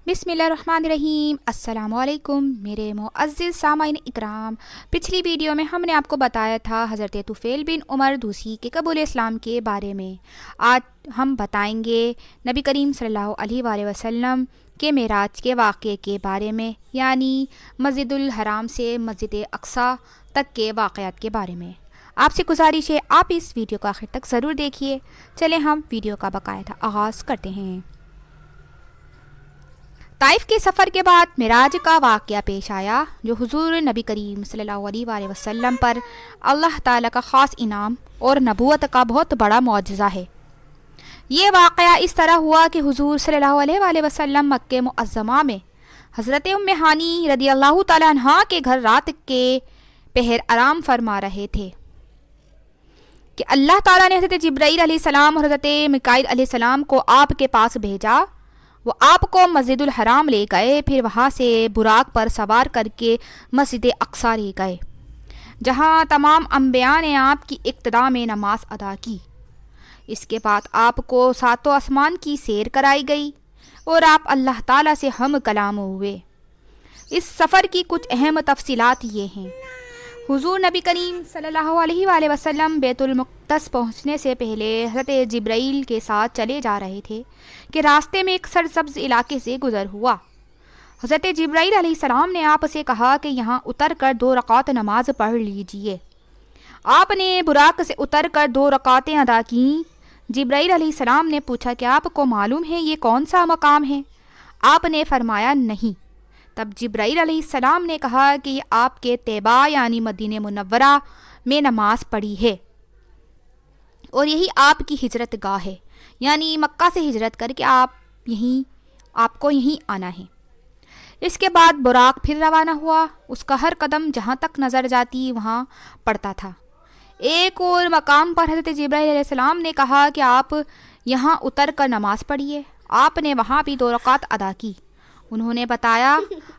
بسم اللہ الرحمن الرحیم۔ السلام علیکم میرے معزز سامعین اکرام۔ پچھلی ویڈیو میں ہم نے آپ کو بتایا تھا حضرت طفیل بن عمر دوسی کے قبول اسلام کے بارے میں۔ آج ہم بتائیں گے نبی کریم صلی اللہ علیہ وآلہ وسلم کے معراج کے واقعے کے بارے میں، یعنی مسجد الحرام سے مسجد اقصی تک کے واقعات کے بارے میں۔ آپ سے گزارش ہے آپ اس ویڈیو کو آخر تک ضرور دیکھیے۔ چلیں ہم ویڈیو کا باقاعدہ آغاز کرتے ہیں۔ طائف کے سفر کے بعد معراج کا واقعہ پیش آیا، جو حضور نبی کریم صلی اللہ علیہ وآلہ وسلم پر اللہ تعالیٰ کا خاص انعام اور نبوت کا بہت بڑا معجزہ ہے۔ یہ واقعہ اس طرح ہوا کہ حضور صلی اللہ علیہ وآلہ وسلم مکہ معظمہ میں حضرت ام ہانی رضی اللہ تعالیٰ عنہا کے گھر رات کے پہر آرام فرما رہے تھے کہ اللہ تعالیٰ نے حضرت جبرائیل علیہ السلام اور حضرت میکائیل علیہ السلام کو آپ کے پاس بھیجا۔ وہ آپ کو مسجد الحرام لے گئے، پھر وہاں سے براق پر سوار کر کے مسجد اقصی لے گئے، جہاں تمام انبیاء نے آپ کی ابتدا میں نماز ادا کی۔ اس کے بعد آپ کو ساتوں آسمان کی سیر کرائی گئی اور آپ اللہ تعالیٰ سے ہم کلام ہوئے۔ اس سفر کی کچھ اہم تفصیلات یہ ہیں۔ حضور نبی کریم صلی اللہ علیہ وآلہ وسلم بیت المقدس پہنچنے سے پہلے حضرت جبرائیل کے ساتھ چلے جا رہے تھے کہ راستے میں ایک سرسبز علاقے سے گزر ہوا۔ حضرت جبرائیل علیہ السلام نے آپ سے کہا کہ یہاں اتر کر 2 رکعت نماز پڑھ لیجئے۔ آپ نے براق سے اتر کر 2 رکعتیں ادا کیں۔ جبرائیل علیہ السلام نے پوچھا کہ آپ کو معلوم ہے یہ کون سا مقام ہے؟ آپ نے فرمایا نہیں۔ تب جبرائیل علیہ السلام نے کہا کہ یہ آپ کے طیبہ یعنی مدینہ منورہ میں نماز پڑھی ہے، اور یہی آپ کی ہجرت گاہ ہے، یعنی مکہ سے ہجرت کر کے آپ کو یہیں آنا ہے۔ اس کے بعد براق پھر روانہ ہوا۔ اس کا ہر قدم جہاں تک نظر جاتی وہاں پڑتا تھا۔ ایک اور مقام پر حضرت جبرائیل علیہ السلام نے کہا کہ آپ یہاں اتر کر نماز پڑھیے۔ آپ نے وہاں بھی 2 رکعت ادا کی۔ انہوں نے بتایا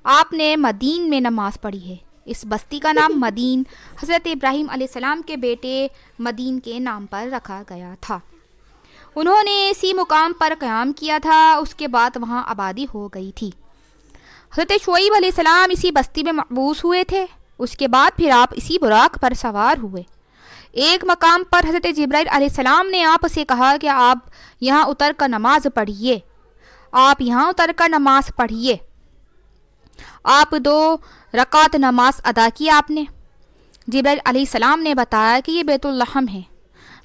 آپ نے مدین میں نماز پڑھی ہے۔ اس بستی کا نام مدین حضرت ابراہیم علیہ السلام کے بیٹے مدین کے نام پر رکھا گیا تھا۔ انہوں نے اسی مقام پر قیام کیا تھا، اس کے بعد وہاں آبادی ہو گئی تھی۔ حضرت شعیب علیہ السلام اسی بستی میں مقبوس ہوئے تھے۔ اس کے بعد پھر آپ اسی براق پر سوار ہوئے۔ ایک مقام پر حضرت جبرائیل علیہ السلام نے آپ سے کہا کہ آپ یہاں اتر کر نماز پڑھیے۔ آپ یہاں اتر کر نماز پڑھیے۔ آپ 2 رکعت نماز ادا کی آپ نے۔ جبرائیل علیہ السلام نے بتایا کہ یہ بیت اللحم ہے۔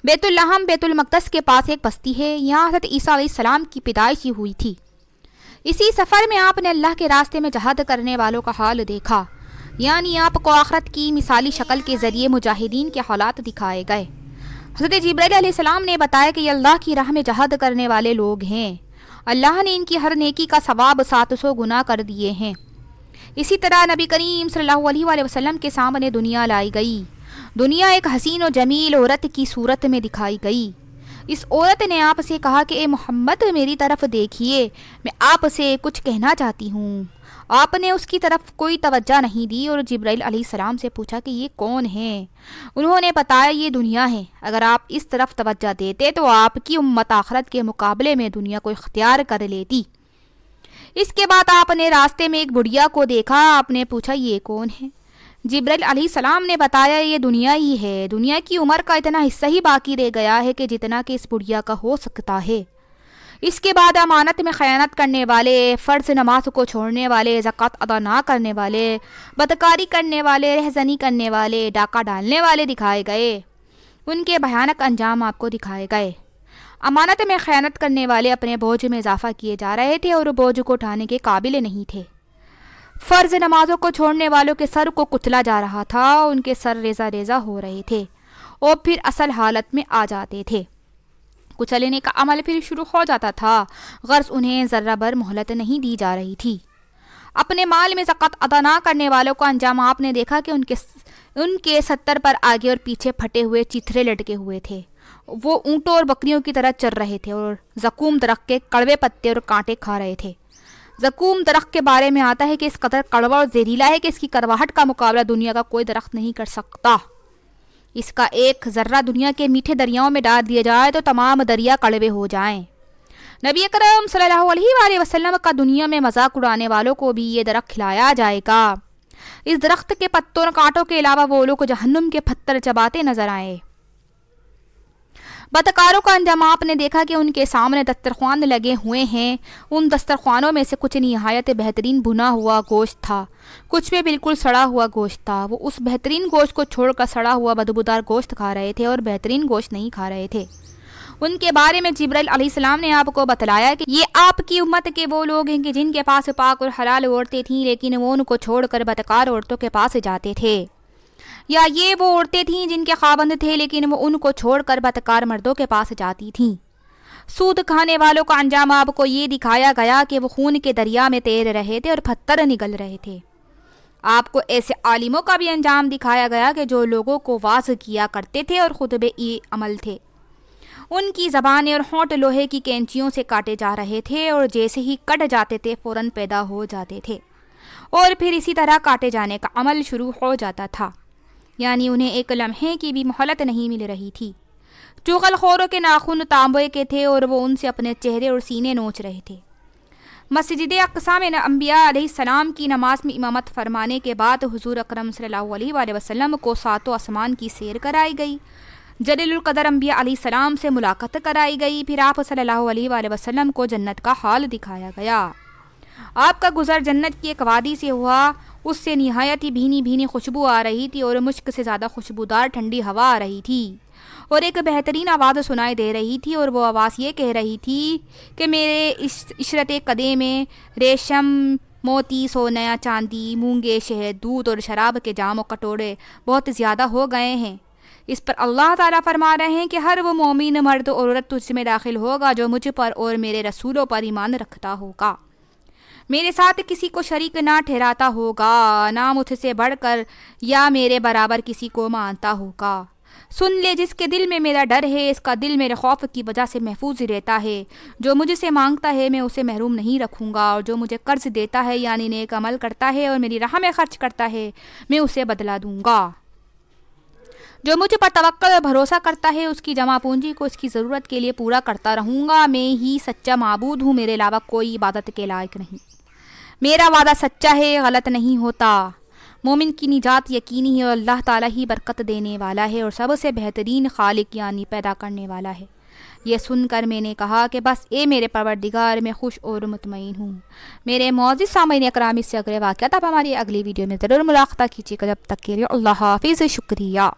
بیت اللحم بیت المقدس کے پاس ایک بستی ہے، یہاں حضرت عیسیٰ علیہ السلام کی پیدائش ہوئی تھی۔ اسی سفر میں آپ نے اللہ کے راستے میں جہاد کرنے والوں کا حال دیکھا، یعنی آپ کو آخرت کی مثالی شکل کے ذریعے مجاہدین کے حالات دکھائے گئے۔ حضرت جبرائیل علیہ السلام نے بتایا کہ یہ اللہ کی راہ میں جہاد کرنے والے لوگ ہیں، اللہ نے ان کی ہر نیکی کا ثواب 700 گنا کر دیے ہیں۔ اسی طرح نبی کریم صلی اللہ علیہ وآلہ وسلم کے سامنے دنیا لائی گئی۔ دنیا ایک حسین و جمیل عورت کی صورت میں دکھائی گئی۔ اس عورت نے آپ سے کہا کہ اے محمد میری طرف دیکھیے، میں آپ سے کچھ کہنا چاہتی ہوں۔ آپ نے اس کی طرف کوئی توجہ نہیں دی اور جبرائیل علیہ السلام سے پوچھا کہ یہ کون ہے؟ انہوں نے بتایا یہ دنیا ہے، اگر آپ اس طرف توجہ دیتے تو آپ کی امت آخرت کے مقابلے میں دنیا کو اختیار کر لیتی۔ اس کے بعد آپ نے راستے میں ایک بڑھیا کو دیکھا۔ آپ نے پوچھا یہ کون ہے؟ جبرائیل علیہ السلام نے بتایا یہ دنیا ہی ہے، دنیا کی عمر کا اتنا حصہ ہی باقی رہ گیا ہے کہ جتنا کہ اس بڑھیا کا ہو سکتا ہے۔ اس کے بعد امانت میں خیانت کرنے والے، فرض نماز کو چھوڑنے والے، زکوٰۃ ادا نہ کرنے والے، بدکاری کرنے والے، رہزنی کرنے والے، ڈاکہ ڈالنے والے دکھائے گئے۔ ان کے بھیانک انجام آپ کو دکھائے گئے۔ امانت میں خیانت کرنے والے اپنے بوجھ میں اضافہ کیے جا رہے تھے اور بوجھ کو اٹھانے کے قابل نہیں تھے۔ فرض نمازوں کو چھوڑنے والوں کے سر کو کچلا جا رہا تھا، ان کے سر ریزہ ریزہ ہو رہے تھے اور پھر اصل حالت میں آ جاتے تھے۔ کچلنے کا عمل پھر شروع ہو جاتا تھا، غرض انہیں ذرہ بھر مہلت نہیں دی جا رہی تھی۔ اپنے مال میں زکوٰۃ ادا نہ کرنے والوں کا انجام آپ نے دیکھا کہ ان کے 70 پر آگے اور پیچھے پھٹے ہوئے چتھرے لٹکے ہوئے تھے۔ وہ اونٹوں اور بکریوں کی طرح چر رہے تھے اور زقوم درخت کے کڑوے پتے اور کانٹے کھا رہے تھے۔ زقوم درخت کے بارے میں آتا ہے کہ اس قدر کڑوا اور زہریلا ہے کہ اس کی کرواہٹ کا مقابلہ دنیا کا کوئی درخت نہیں کر سکتا۔ اس کا ایک ذرہ دنیا کے میٹھے دریاؤں میں ڈال دیا جائے تو تمام دریا کڑوے ہو جائیں۔ نبی اکرم صلی اللہ علیہ وآلہ وسلم کا دنیا میں مذاق اڑانے والوں کو بھی یہ درخت کھلایا جائے گا۔ اس درخت کے پتوں اور کانٹوں کے علاوہ وہ لوگ جہنم کے پتھر چباتے نظر آئے۔ بدکاروں کا انجام آپ نے دیکھا کہ ان کے سامنے دسترخوان لگے ہوئے ہیں۔ ان دسترخوانوں میں سے کچھ نہایت بہترین بھنا ہوا گوشت تھا، کچھ میں بالکل سڑا ہوا گوشت تھا۔ وہ اس بہترین گوشت کو چھوڑ کر سڑا ہوا بدبودار گوشت کھا رہے تھے اور بہترین گوشت نہیں کھا رہے تھے۔ ان کے بارے میں جبرائیل علیہ السلام نے آپ کو بتلایا کہ یہ آپ کی امت کے وہ لوگ ہیں کہ جن کے پاس پاک اور حلال عورتیں تھیں، لیکن وہ ان کو چھوڑ کر بدکار عورتوں کے پاس جاتے تھے، یا یہ وہ عورتیں تھیں جن کے خاوند تھے لیکن وہ ان کو چھوڑ کر بدکار مردوں کے پاس جاتی تھیں۔ سود کھانے والوں کا انجام آپ کو یہ دکھایا گیا کہ وہ خون کے دریا میں تیر رہے تھے اور پتھر نگل رہے تھے۔ آپ کو ایسے عالموں کا بھی انجام دکھایا گیا کہ جو لوگوں کو واعظ کیا کرتے تھے اور خطبے عمل تھے۔ ان کی زبانیں اور ہونٹ لوہے کی کینچیوں سے کاٹے جا رہے تھے اور جیسے ہی کٹ جاتے تھے فوراً پیدا ہو جاتے تھے، اور پھر اسی طرح کاٹے جانے کا عمل شروع ہو جاتا تھا، یعنی انہیں ایک لمحے کی بھی مہلت نہیں مل رہی تھی۔ چغل خوروں کے ناخن تانبے کے تھے اور وہ ان سے اپنے چہرے اور سینے نوچ رہے تھے۔ مسجد اقصیٰ میں انبیاء علیہ السلام کی نماز میں امامت فرمانے کے بعد حضور اکرم صلی اللہ علیہ وآلہ وسلم کو ساتوں آسمان کی سیر کرائی گئی، جلیل القدر انبیاء علیہ السلام سے ملاقات کرائی گئی، پھر آپ صلی اللہ علیہ وآلہ وسلم کو جنت کا حال دکھایا گیا۔ آپ کا گزر جنت کی ایک وادی سے ہوا، اس سے نہایت ہی بھینی بھینی خوشبو آ رہی تھی اور مشک سے زیادہ خوشبودار ٹھنڈی ہوا آ رہی تھی، اور ایک بہترین آواز سنائی دے رہی تھی، اور وہ آواز یہ کہہ رہی تھی کہ میرے عشرت قدے میں ریشم، موتی، سونا، چاندی، مونگے، شہد، دودھ اور شراب کے جام و کٹورے بہت زیادہ ہو گئے ہیں۔ اس پر اللہ تعالیٰ فرما رہے ہیں کہ ہر وہ مومن مرد اور عورت تجھ میں داخل ہوگا جو مجھ پر اور میرے رسولوں پر ایمان رکھتا ہوگا، میرے ساتھ کسی کو شریک نہ ٹھہراتا ہوگا، نہ مجھ سے بڑھ کر یا میرے برابر کسی کو مانتا ہوگا۔ سن لے، جس کے دل میں میرا ڈر ہے اس کا دل میرے خوف کی وجہ سے محفوظ رہتا ہے۔ جو مجھ سے مانگتا ہے میں اسے محروم نہیں رکھوں گا، اور جو مجھے قرض دیتا ہے یعنی نیک عمل کرتا ہے اور میری راہ میں خرچ کرتا ہے میں اسے بدلہ دوں گا۔ جو مجھ پر توکل اور بھروسہ کرتا ہے اس کی جمع پونجی کو اس کی ضرورت کے لیے پورا کرتا رہوں گا۔ میں ہی سچا معبود ہوں، میرے علاوہ کوئی عبادت کے لائق نہیں۔ میرا وعدہ سچا ہے، غلط نہیں ہوتا۔ مومن کی نجات یقینی ہے اور اللہ تعالیٰ ہی برکت دینے والا ہے اور سب سے بہترین خالق یعنی پیدا کرنے والا ہے۔ یہ سن کر میں نے کہا کہ بس اے میرے پروردگار، میں خوش اور مطمئن ہوں۔ میرے معزز سامعین اکرام، اس سے اگلے واقعات آپ ہماری اگلی ویڈیو میں ضرور ملاقات کیجیے گا۔ جب تک کے لیے اللہ حافظ، شکریہ۔